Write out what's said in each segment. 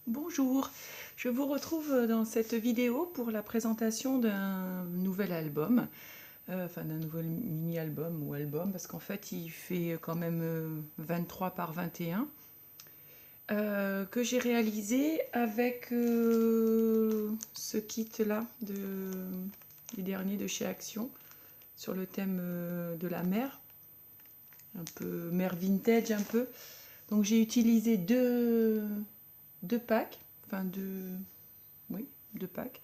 Bonjour, je vous retrouve dans cette vidéo pour la présentation d'un nouvel album, enfin d'un nouvel mini-album ou album, parce qu'en fait il fait quand même 23 par 21, que j'ai réalisé avec ce kit-là du dernier de chez Action, sur le thème de la mer, un peu mer vintage un peu. Donc j'ai utilisé deux packs, enfin deux packs.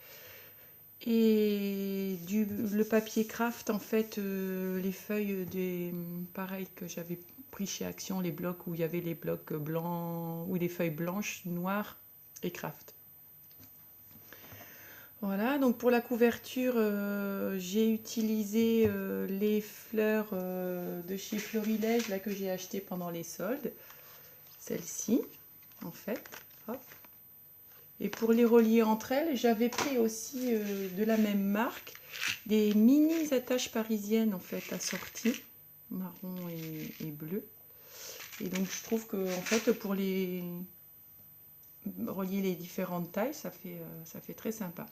Et le papier craft, en fait, les feuilles pareil que j'avais pris chez Action, les blocs où il y avait les blocs blancs, ou les feuilles blanches, noires et craft. Voilà, donc pour la couverture, j'ai utilisé les fleurs de chez Florilège, là que j'ai acheté pendant les soldes. Celle-ci, en fait. Hop. Et pour les relier entre elles, j'avais pris aussi de la même marque des mini attaches parisiennes en fait assorties, marron et bleu. Et donc je trouve que en fait pour les relier les différentes tailles, ça fait très sympa.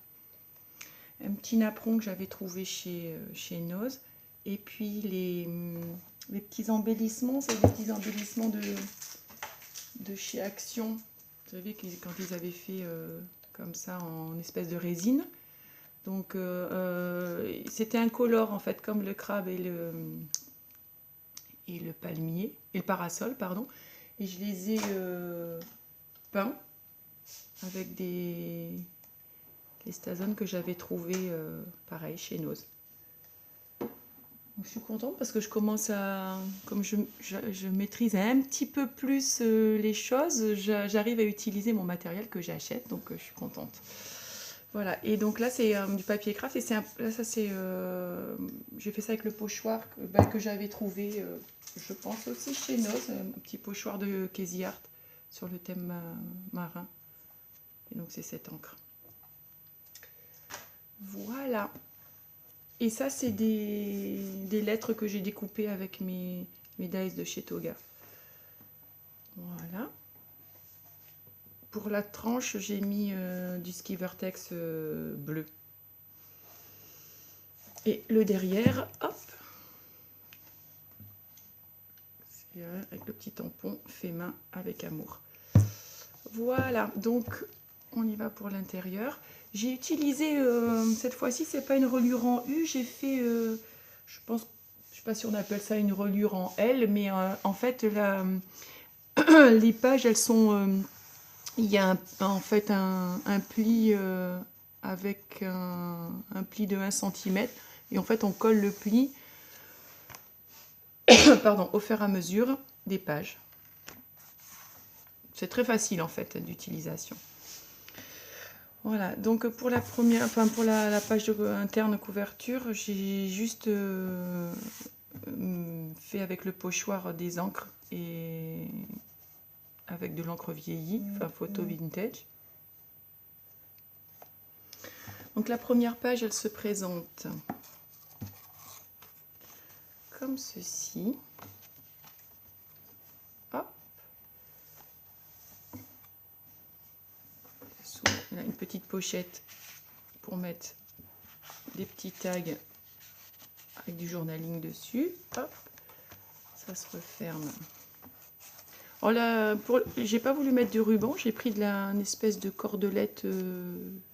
Un petit napperon que j'avais trouvé chez Noz. Et puis les petits embellissements, c'est des petits embellissements de chez Action. Vous savez quand ils avaient fait comme ça en espèce de résine. Donc c'était incolore en fait, comme le crabe et le palmier, et le parasol, pardon. Et je les ai peints avec des stazones que j'avais trouvées pareil chez Noz. Donc, je suis contente parce que je commence à, comme je maîtrise un petit peu plus les choses, j'arrive à utiliser mon matériel que j'achète, donc je suis contente. Voilà, et donc là c'est du papier craft, et là ça c'est, j'ai fait ça avec le pochoir que j'avais trouvé, je pense aussi chez Noz, un petit pochoir de Casey Art sur le thème marin. Et donc c'est cette encre. Voilà. Et ça, c'est des lettres que j'ai découpées avec mes dies de chez Toga. Voilà. Pour la tranche, j'ai mis du ski vertex bleu. Et le derrière, hop, c'est avec le petit tampon fait main avec amour. Voilà, donc on y va pour l'intérieur. J'ai utilisé, cette fois-ci, c'est pas une reliure en U, j'ai fait, je pense, je sais pas si on appelle ça une reliure en L, mais en fait, les pages, elles sont, il y a en fait un pli avec un pli de 1 cm, et en fait, on colle le pli pardon, au fur et à mesure des pages. C'est très facile en fait d'utilisation. Voilà, donc pour la première, enfin pour la page interne couverture, j'ai juste fait avec le pochoir des encres et avec de l'encre vieillie, enfin photo vintage. Donc la première page, elle se présente comme ceci. Hop. Il y a une petite pochette pour mettre des petits tags avec du journaling dessus. Hop. Ça se referme. Alors là, j'ai pas voulu mettre de ruban, j'ai pris une espèce de cordelette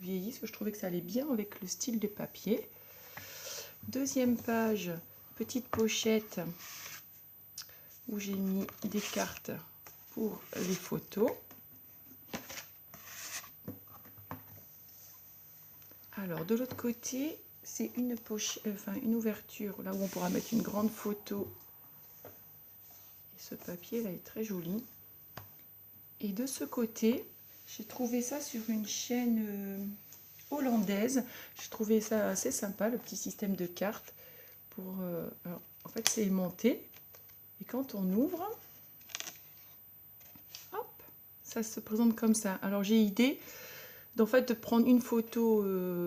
vieillie, parce que je trouvais que ça allait bien avec le style de papier. Deuxième page, petite pochette où j'ai mis des cartes pour les photos. Alors de l'autre côté, c'est une ouverture là où on pourra mettre une grande photo. Et ce papier là est très joli. Et de ce côté, j'ai trouvé ça sur une chaîne hollandaise. J'ai trouvé ça assez sympa, le petit système de cartes. Alors, en fait, c'est aimanté. Et quand on ouvre, hop, ça se présente comme ça. Alors j'ai idée d'en fait de prendre une photo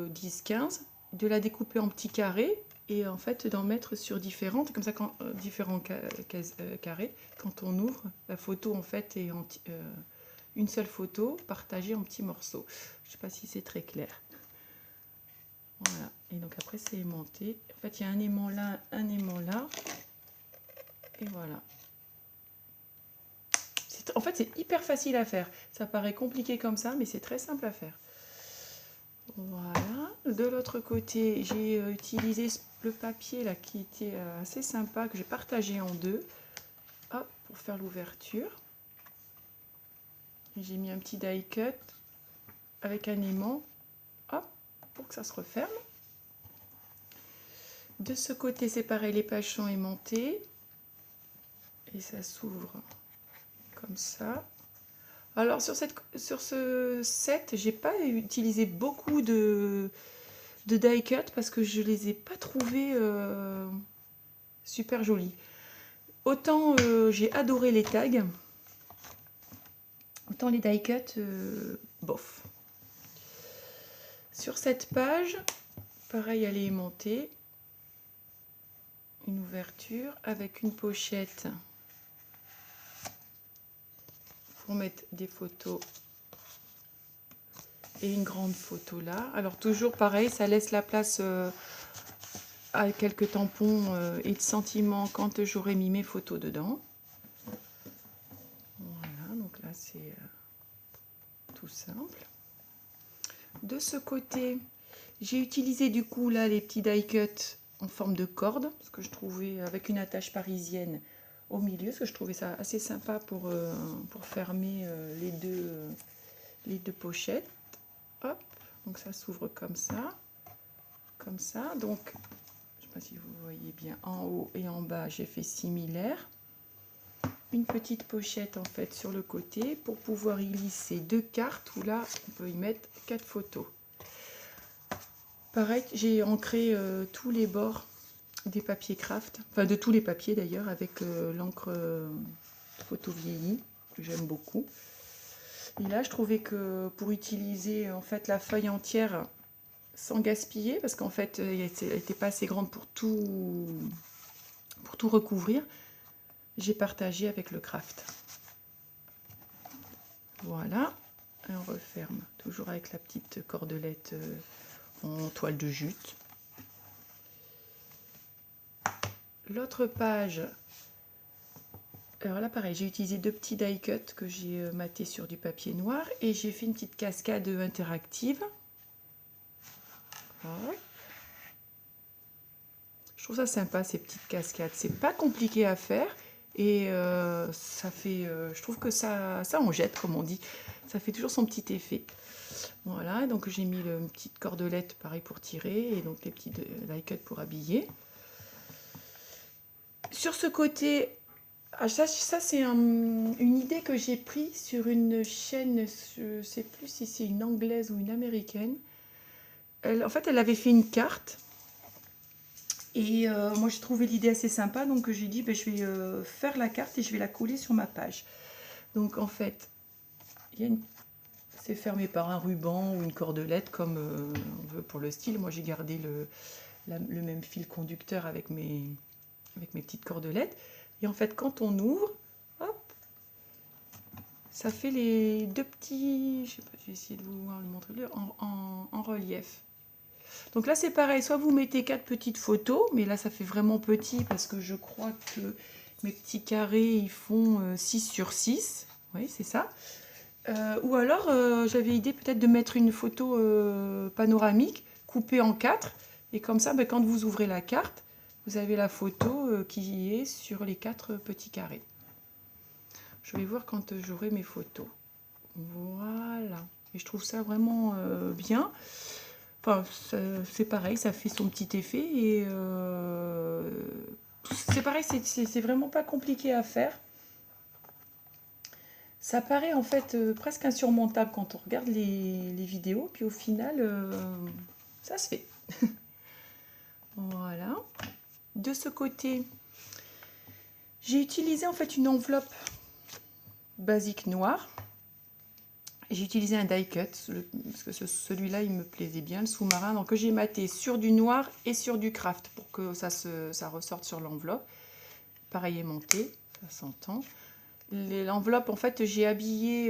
10-15, de la découper en petits carrés et en fait d'en mettre sur différentes, comme ça différents carrés. Quand on ouvre, la photo en fait est une seule photo partagée en petits morceaux. Je ne sais pas si c'est très clair. Voilà, et donc après c'est aimanté. En fait, il y a un aimant là, un aimant là. Et voilà. En fait, c'est hyper facile à faire. Ça paraît compliqué comme ça, mais c'est très simple à faire. Voilà. De l'autre côté, j'ai utilisé le papier là qui était assez sympa, que j'ai partagé en deux. Hop, pour faire l'ouverture. J'ai mis un petit die cut avec un aimant. Hop, pour que ça se referme. De ce côté, c'est pareil, les pages sont aimantées. Et ça s'ouvre comme ça. Alors sur ce set, j'ai pas utilisé beaucoup de die cut parce que je les ai pas trouvés super jolis. Autant j'ai adoré les tags, autant les die cut, bof. Sur cette page, pareil, elle est aimantée. Une ouverture avec une pochette pour mettre des photos et une grande photo là. Alors toujours pareil, ça laisse la place à quelques tampons et de sentiments quand j'aurai mis mes photos dedans. Voilà, donc là c'est tout simple. De ce côté, j'ai utilisé du coup là les petits die cut en forme de corde, parce que je trouvais avec une attache parisienne au milieu, parce que je trouvais ça assez sympa pour fermer les deux pochettes. Hop, donc ça s'ouvre comme ça, comme ça. Donc, je ne sais pas si vous voyez bien, en haut et en bas, j'ai fait similaire. Une petite pochette en fait sur le côté pour pouvoir y glisser deux cartes, où là, on peut y mettre 4 photos. Pareil, j'ai ancré tous les bords des papiers craft, enfin de tous les papiers d'ailleurs, avec l'encre photo vieillie, que j'aime beaucoup. Et là, je trouvais que pour utiliser en fait la feuille entière sans gaspiller, parce qu'en fait, elle n'était pas assez grande pour tout recouvrir, j'ai partagé avec le craft. Voilà, et on referme, toujours avec la petite cordelette en toile de jute. L'autre page, alors là pareil, j'ai utilisé deux petits die cut que j'ai maté sur du papier noir et j'ai fait une petite cascade interactive. Voilà. Je trouve ça sympa ces petites cascades, c'est pas compliqué à faire et ça fait, je trouve que ça en jette comme on dit, ça fait toujours son petit effet. Voilà, donc j'ai mis une petite cordelette pareil pour tirer et donc les petits die cut pour habiller. Sur ce côté, ça c'est une idée que j'ai prise sur une chaîne, je ne sais plus si c'est une anglaise ou une américaine. En fait, elle avait fait une carte. Et moi, j'ai trouvé l'idée assez sympa, donc j'ai dit, je vais faire la carte et je vais la coller sur ma page. Donc en fait, c'est fermé par un ruban ou une cordelette, comme on veut pour le style. Moi, j'ai gardé le même fil conducteur avec mes petites cordelettes. Et en fait, quand on ouvre, hop, ça fait les deux petits, je sais pas, je vais essayer de vous le montrer en relief. Donc là, c'est pareil, soit vous mettez 4 petites photos, mais là, ça fait vraiment petit parce que je crois que mes petits carrés, ils font 6 sur 6. Oui, c'est ça. Ou alors, j'avais idée peut-être de mettre une photo panoramique coupée en 4. Et comme ça, quand vous ouvrez la carte, vous avez la photo qui est sur les 4 petits carrés. Je vais voir quand j'aurai mes photos. Voilà. Et je trouve ça vraiment bien. Enfin, c'est pareil, ça fait son petit effet. Et c'est pareil, c'est vraiment pas compliqué à faire. Ça paraît en fait presque insurmontable quand on regarde les vidéos. Puis au final, ça se fait. Voilà. De ce côté, j'ai utilisé en fait une enveloppe basique noire. J'ai utilisé un die cut parce que celui-là il me plaisait bien, le sous-marin, donc j'ai maté sur du noir et sur du craft pour que ça ressorte sur l'enveloppe. Pareil aimanté, ça s'entend. L'enveloppe, en fait, j'ai habillé,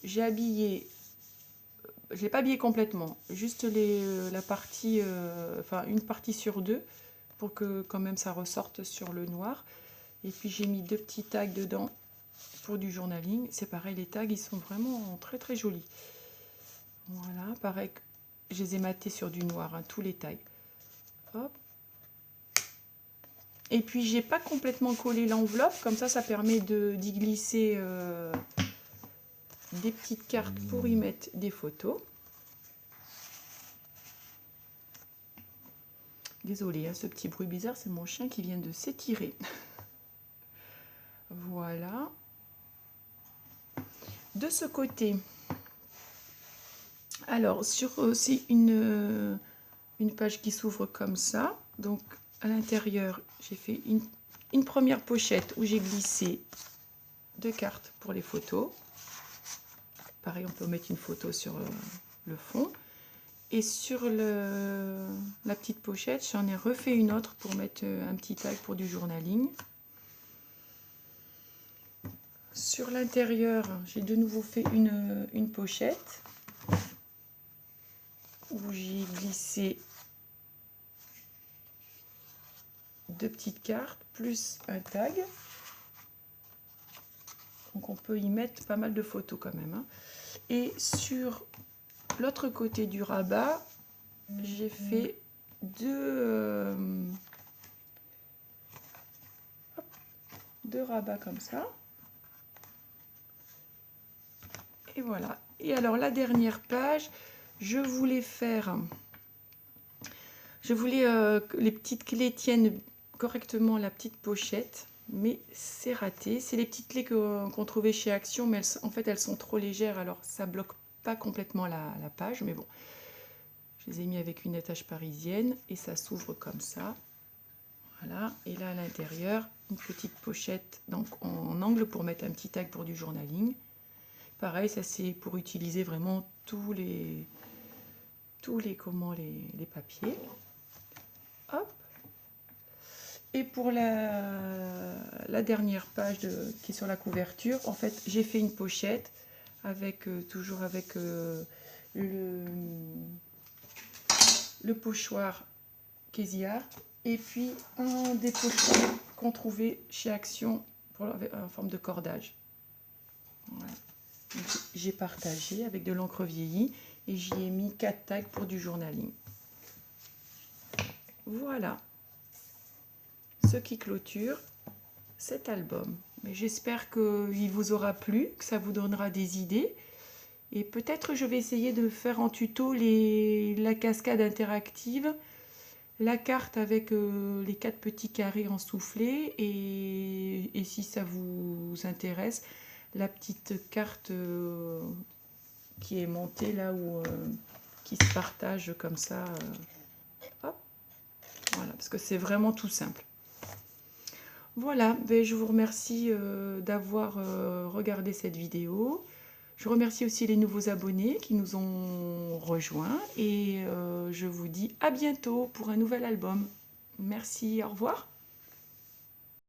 je l'ai pas habillé complètement, juste la partie, enfin une partie sur deux, pour que quand même ça ressorte sur le noir. Et puis j'ai mis 2 petits tags dedans pour du journaling. C'est pareil, les tags, ils sont vraiment très très jolis. Voilà, pareil, je les ai matés sur du noir, hein, tous les tags. Hop. Et puis j'ai pas complètement collé l'enveloppe, comme ça permet d'y glisser des petites cartes pour y mettre des photos. Désolée, hein, ce petit bruit bizarre, c'est mon chien qui vient de s'étirer. Voilà. De ce côté, alors c'est une page qui s'ouvre comme ça. Donc à l'intérieur, j'ai fait une première pochette où j'ai glissé 2 cartes pour les photos. Pareil, on peut mettre une photo sur le fond. Et sur la petite pochette, j'en ai refait une autre pour mettre un petit tag pour du journaling. Sur l'intérieur, j'ai de nouveau fait une pochette où j'ai glissé 2 petites cartes plus un tag. Donc on peut y mettre pas mal de photos quand même, hein. Et sur l'autre côté du rabat, j'ai fait deux rabats comme ça. Et voilà. Et alors la dernière page, je voulais que les petites clés tiennent correctement la petite pochette, mais c'est raté. C'est les petites clés qu'on trouvait chez Action, mais en fait elles sont trop légères, alors ça bloque pas complètement la page, mais bon. Je les ai mis avec une attache parisienne et ça s'ouvre comme ça. Voilà. Et là à l'intérieur, une petite pochette donc en angle pour mettre un petit tag pour du journaling. Pareil, ça c'est pour utiliser vraiment tous les papiers. Hop. Et pour la dernière page qui est sur la couverture, en fait, j'ai fait une pochette avec toujours avec le pochoir Kezia et puis un des pochoirs qu'on trouvait chez Action en forme de cordage. Voilà. J'ai partagé avec de l'encre vieillie et j'y ai mis 4 tags pour du journaling. Voilà ce qui clôture cet album. Mais j'espère qu'il vous aura plu, que ça vous donnera des idées. Et peut-être je vais essayer de faire en tuto la cascade interactive, la carte avec les 4 petits carrés en soufflé et si ça vous intéresse, la petite carte qui est montée là où qui se partage comme ça. Hop. Voilà, parce que c'est vraiment tout simple. Voilà, ben je vous remercie d'avoir regardé cette vidéo. Je remercie aussi les nouveaux abonnés qui nous ont rejoints et je vous dis à bientôt pour un nouvel album. Merci, au revoir.